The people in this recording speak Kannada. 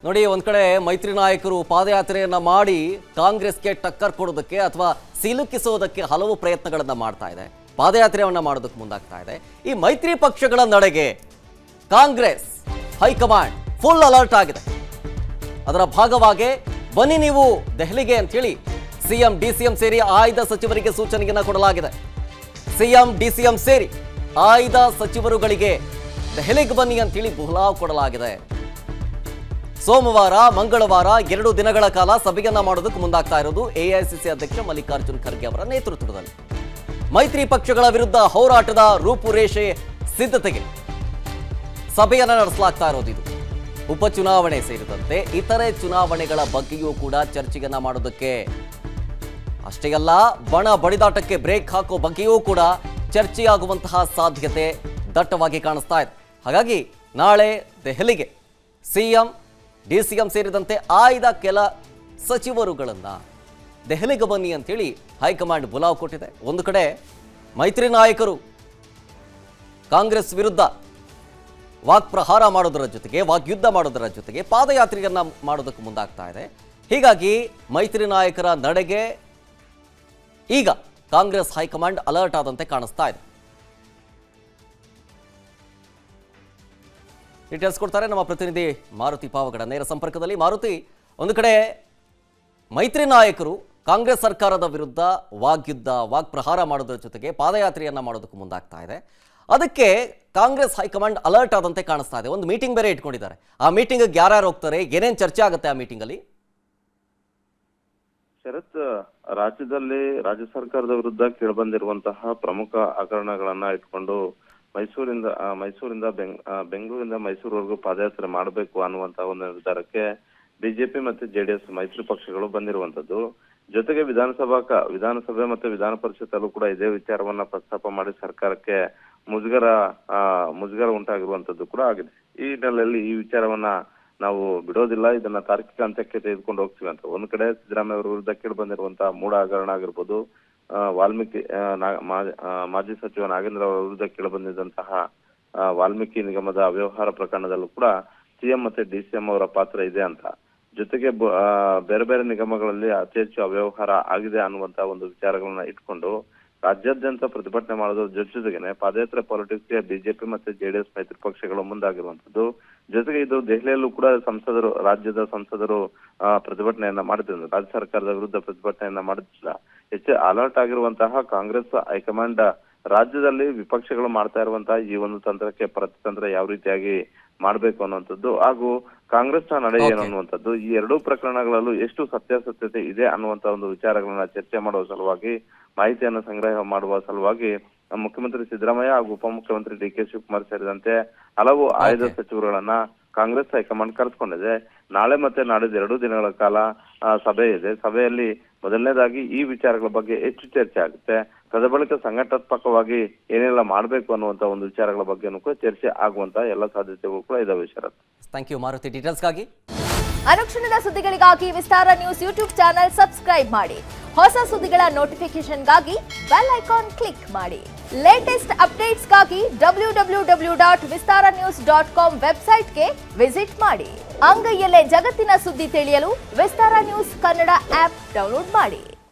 ನೋಡಿ, ಒಂದ್ ಕಡೆ ಮೈತ್ರಿ ನಾಯಕರು ಪಾದಯಾತ್ರೆಯನ್ನ ಮಾಡಿ ಕಾಂಗ್ರೆಸ್ಗೆ ಟಕ್ಕರ್ ಕೊಡೋದಕ್ಕೆ ಅಥವಾ ಸಿಲುಕಿಸೋದಕ್ಕೆ ಹಲವು ಪ್ರಯತ್ನಗಳನ್ನ ಮಾಡ್ತಾ ಇದೆ. ಪಾದಯಾತ್ರೆಯನ್ನ ಮಾಡೋದಕ್ಕೆ ಮುಂದಾಗ್ತಾ ಇದೆ. ಈ ಮೈತ್ರಿ ಪಕ್ಷಗಳ ನಡೆಗೆ ಕಾಂಗ್ರೆಸ್ ಹೈಕಮಾಂಡ್ ಫುಲ್ ಅಲರ್ಟ್ ಆಗಿದೆ. ಅದರ ಭಾಗವಾಗಿ ಬನ್ನಿ ನೀವು ದೆಹಲಿಗೆ ಅಂತ ಹೇಳಿ ಸಿಎಂ ಡಿಸಿಎಂ ಸೇರಿ ಆಯ್ದ ಸಚಿವರಿಗೆ ಸೂಚನೆಯನ್ನ ಕೊಡಲಾಗಿದೆ. ಸಿಎಂ ಡಿಸಿಎಂ ಸೇರಿ ಆಯ್ದ ಸಚಿವರುಗಳಿಗೆ ದೆಹಲಿಗೆ ಬನ್ನಿ ಅಂತ ಹೇಳಿ ಬುಲಾವ್ ಕೊಡಲಾಗಿದೆ. ಸೋಮವಾರ ಮಂಗಳವಾರ 2 ದಿನಗಳ ಕಾಲ ಸಭೆಯನ್ನ ಮಾಡೋದಕ್ಕೆ ಮುಂದಾಗ್ತಾ ಇರೋದು ಎಐಸಿಸಿ ಅಧ್ಯಕ್ಷ ಮಲ್ಲಿಕಾರ್ಜುನ್ ಖರ್ಗೆ ಅವರ ನೇತೃತ್ವದಲ್ಲಿ. ಮೈತ್ರಿ ಪಕ್ಷಗಳ ವಿರುದ್ಧ ಹೋರಾಟದ ರೂಪುರೇಷೆ ಸಿದ್ಧತೆಗೆ ಸಭೆಯನ್ನ ನಡೆಸಲಾಗ್ತಾ ಇರೋದು. ಇದು ಉಪಚುನಾವಣೆ ಸೇರಿದಂತೆ ಇತರೆ ಚುನಾವಣೆಗಳ ಬಗ್ಗೆಯೂ ಕೂಡ ಚರ್ಚೆಯನ್ನ ಮಾಡೋದಕ್ಕೆ, ಅಷ್ಟೇ ಅಲ್ಲ ಬಣ ಬಡಿದಾಟಕ್ಕೆ ಬ್ರೇಕ್ ಹಾಕೋ ಬಗ್ಗೆಯೂ ಕೂಡ ಚರ್ಚೆಯಾಗುವಂತಹ ಸಾಧ್ಯತೆ ದಟ್ಟವಾಗಿ ಕಾಣಿಸ್ತಾ ಇದೆ. ಹಾಗಾಗಿ ನಾಳೆ ದೆಹಲಿಗೆ ಸಿಎಂ ಡಿಸಿಎಂ ಸೇರಿದಂತೆ ಆಯ್ದ ಕೆಲ ಸಚಿವರುಗಳನ್ನ ದೆಹಲಿಗೆ ಬನ್ನಿ ಅಂತೇಳಿ ಹೈಕಮಾಂಡ್ ಬುಲಾವ್ ಕೊಟ್ಟಿದೆ. ಒಂದು ಕಡೆ ಮೈತ್ರಿ ನಾಯಕರು ಕಾಂಗ್ರೆಸ್ ವಿರುದ್ಧ ವಾಕ್ಪ್ರಹಾರ ಮಾಡೋದರ ಜೊತೆಗೆ ವಾಗ್ಯುದ್ಧ ಮಾಡೋದರ ಜೊತೆಗೆ ಪಾದಯಾತ್ರೆಯನ್ನ ಮಾಡೋದಕ್ಕೆ ಮುಂದಾಗ್ತಾ ಇದೆ. ಹೀಗಾಗಿ ಮೈತ್ರಿ ನಾಯಕರ ನಡೆಗೆ ಈಗ ಕಾಂಗ್ರೆಸ್ ಹೈಕಮಾಂಡ್ ಅಲರ್ಟ್ ಆದಂತೆ ಕಾಣಿಸ್ತಾ ಇದೆ. ಡೀಟೇಲ್ಸ್ ಕೊಡ್ತಾರೆ ನಮ್ಮ ಪ್ರತಿನಿಧಿ ಮಾರುತಿ ಪಾವಗಡ ನೇರ ಸಂಪರ್ಕದಲ್ಲಿ. ಮಾರುತಿ, ಒಂದು ಕಡೆ ಮೈತ್ರಿ ನಾಯಕರು ಕಾಂಗ್ರೆಸ್ ಸರ್ಕಾರದ ವಿರುದ್ಧ ವಾಗ್ಯುದ್ಧ ವಾಗ್ಪ್ರಹಾರ ಮಾಡೋದ್ರ ಜೊತೆಗೆ ಪಾದಯಾತ್ರೆಯನ್ನ ಮಾಡೋದಕ್ಕೆ ಮುಂದಾಗ್ತಾ ಇದೆ. ಅದಕ್ಕೆ ಕಾಂಗ್ರೆಸ್ ಹೈಕಮಾಂಡ್ ಅಲರ್ಟ್ ಆದಂತೆ ಕಾಣಿಸ್ತಾ ಇದೆ. ಒಂದು ಮೀಟಿಂಗ್ ಬೇರೆ ಇಟ್ಕೊಂಡಿದ್ದಾರೆ. ಆ ಮೀಟಿಂಗ್ಗೆ ಯಾರ್ಯಾರು ಹೋಗ್ತಾರೆ, ಏನೇನು ಚರ್ಚೆ ಆಗುತ್ತೆ ಆ ಮೀಟಿಂಗ್ ಅಲ್ಲಿ? ಶರತ್, ರಾಜ್ಯದಲ್ಲಿ ರಾಜ್ಯ ಸರ್ಕಾರದ ವಿರುದ್ಧ ಕೇಳಿಬಂದಿರುವಂತಹ ಪ್ರಮುಖ ಹಗರಣಗಳನ್ನ ಇಟ್ಕೊಂಡು ಮೈಸೂರಿಂದ ಬೆಂಗಳೂರಿಂದ ಮೈಸೂರುವರೆಗೂ ಪಾದಯಾತ್ರೆ ಮಾಡಬೇಕು ಅನ್ನುವಂತಹ ಒಂದು ನಿರ್ಧಾರಕ್ಕೆ ಬಿಜೆಪಿ ಮತ್ತೆ ಜೆಡಿಎಸ್ ಮೈತ್ರಿ ಪಕ್ಷಗಳು ಬಂದಿರುವಂತದ್ದು. ಜೊತೆಗೆ ವಿಧಾನಸಭೆ ಮತ್ತೆ ವಿಧಾನ ಪರಿಷತ್ತಲ್ಲೂ ಕೂಡ ಇದೇ ವಿಚಾರವನ್ನ ಪ್ರಸ್ತಾಪ ಮಾಡಿ ಸರ್ಕಾರಕ್ಕೆ ಮುಜುಗರ ಉಂಟಾಗಿರುವಂತದ್ದು ಕೂಡ ಆಗಿದೆ. ಈ ಹಿನ್ನೆಲೆಯಲ್ಲಿ ಈ ವಿಚಾರವನ್ನ ನಾವು ಬಿಡೋದಿಲ್ಲ, ಇದನ್ನ ತಾರ್ಕಿಕ ಅಂತ್ಯಕ್ಕೆ ತೆಗೆದುಕೊಂಡು ಹೋಗ್ತೀವಿ ಅಂತ ಒಂದ್ ಕಡೆ ಸಿದ್ದರಾಮಯ್ಯ ಅವರ ವಿರುದ್ಧ ಕೇಳಿ ಬಂದಿರುವಂತಹ ಮೂಢ ಹಗರಣ ಆಗಿರ್ಬೋದು, ವಾಲ್ಮೀಕಿ ಮಾಜಿ ಸಚಿವ ನಾಗೇಂದ್ರ ಅವರ ವಿರುದ್ಧ ಕೇಳಿಬಂದಿದ್ದಂತಹ ವಾಲ್ಮೀಕಿ ನಿಗಮದ ಅವ್ಯವಹಾರ ಪ್ರಕರಣದಲ್ಲೂ ಕೂಡ ಸಿಎಂ ಮತ್ತೆ ಡಿಸಿಎಂ ಅವರ ಪಾತ್ರ ಇದೆ ಅಂತ, ಜೊತೆಗೆ ಬೇರೆ ಬೇರೆ ನಿಗಮಗಳಲ್ಲಿ ಅತಿ ಹೆಚ್ಚು ಅವ್ಯವಹಾರ ಆಗಿದೆ ಅನ್ನುವಂತಹ ಒಂದು ವಿಚಾರಗಳನ್ನ ಇಟ್ಕೊಂಡು ರಾಜ್ಯಾದ್ಯಂತ ಪ್ರತಿಭಟನೆ ಮಾಡೋದ್ರ ಜೊತೆಗೇನೆ ಪಾದಯಾತ್ರೆ ಪಾಲಿಟಿಕ್ಸ್ಗೆ ಬಿಜೆಪಿ ಮತ್ತೆ ಜೆಡಿಎಸ್ ಮೈತ್ರಿ ಪಕ್ಷಗಳು ಮುಂದಾಗಿರುವಂತದ್ದು. ಜೊತೆಗೆ ಇದು ದೆಹಲಿಯಲ್ಲೂ ಕೂಡ ರಾಜ್ಯದ ಸಂಸದರು ಪ್ರತಿಭಟನೆಯನ್ನ ಮಾಡುತ್ತಿದ್ದಾರೆ. ರಾಜ್ಯ ಸರ್ಕಾರದ ವಿರುದ್ಧ ಪ್ರತಿಭಟನೆಯನ್ನ ಮಾಡುತ್ತಿಲ್ಲ. ಅಲರ್ಟ್ ಆಗಿರುವಂತಹ ಕಾಂಗ್ರೆಸ್ ಹೈಕಮಾಂಡ್ ರಾಜ್ಯದಲ್ಲಿ ವಿಪಕ್ಷಗಳು ಮಾಡ್ತಾ ಇರುವಂತಹ ಈ ಒಂದು ತಂತ್ರಕ್ಕೆ ಪ್ರತಿತಂತ್ರ ಯಾವ ರೀತಿಯಾಗಿ ಮಾಡ್ಬೇಕು ಅನ್ನುವಂಥದ್ದು ಹಾಗೂ ಕಾಂಗ್ರೆಸ್ ನಡೆ ಏನು ಅನ್ನುವಂಥದ್ದು, ಈ ಎರಡೂ ಪ್ರಕರಣಗಳಲ್ಲೂ ಎಷ್ಟು ಸತ್ಯಾಸತ್ಯತೆ ಇದೆ ಅನ್ನುವಂತ ಒಂದು ವಿಚಾರಗಳನ್ನ ಚರ್ಚೆ ಮಾಡುವ ಸಲುವಾಗಿ, ಮಾಹಿತಿಯನ್ನು ಸಂಗ್ರಹ ಮಾಡುವ ಸಲುವಾಗಿ ಮುಖ್ಯಮಂತ್ರಿ ಸಿದ್ದರಾಮಯ್ಯ ಹಾಗೂ ಉಪಮುಖ್ಯಮಂತ್ರಿ ಡಿ.ಕೆ. ಶಿವಕುಮಾರ್ ಸೇರಿದಂತೆ ಹಲವು ಆಯ್ದ ಸಚಿವರುಗಳನ್ನ ಕಾಂಗ್ರೆಸ್ ಹೈಕಮಾಂಡ್ ಕರೆದುಕೊಂಡಿದೆ. ನಾಳೆ ಮತ್ತೆ ನಾಡಿದ್ದು 2 ದಿನಗಳ ಕಾಲ ಸಭೆ ಇದೆ. ಸಭೆಯಲ್ಲಿ ಮೊದಲನೇದಾಗಿ ಈ ವಿಚಾರಗಳ ಬಗ್ಗೆ ಹೆಚ್ಚು ಚರ್ಚೆ ಆಗುತ್ತೆ. ತದಬಳಿಕ ಸಂಘಟನಾತ್ಮಕವಾಗಿ ಏನೆಲ್ಲ ಮಾಡಬೇಕು ಅನ್ನುವಂತ ಒಂದು ವಿಚಾರಗಳ ಬಗ್ಗೆನೂ ಕೂಡ ಚರ್ಚೆ ಆಗುವಂತ ಎಲ್ಲ ಸಾಧ್ಯತೆಗಳು ಕೂಡ ಇದಾವೆ. ಶರತ್, ಥ್ಯಾಂಕ್ ಯು ಮಾರುತಿ. ಡೀಟೇಲ್ಸ್ಗಾಗಿ ಅನುಕ್ಷಣದ ಸುದ್ದಿಗಳಿಗಾಗಿ ವಿಸ್ತಾರ ನ್ಯೂಸ್ ಯೂಟ್ಯೂಬ್ ಚಾನೆಲ್ ಸಬ್ಸ್ಕ್ರೈಬ್ ಮಾಡಿ. ಹೊಸ ಸುದ್ದಿಗಳ ನೋಟಿಫಿಕೇಶನ್ಗಾಗಿ ಬೆಲ್ ಐಕಾನ್ ಕ್ಲಿಕ್ ಮಾಡಿ. ಲೇಟೆಸ್ಟ್ ಅಪ್ಡೇಟ್ಸ್ಗಾಗಿ www.vistaranews.com ವೆಬ್ಸೈಟ್ಗೆ ವಿಸಿಟ್ ಮಾಡಿ. ಅಂಗೈಯಲ್ಲೇ ಜಗತ್ತಿನ ಸುದ್ದಿ ತಿಳಿಯಲು ವಿಸ್ತಾರ ನ್ಯೂಸ್ ಕನ್ನಡ ಆಪ್ ಡೌನ್ಲೋಡ್ ಮಾಡಿ.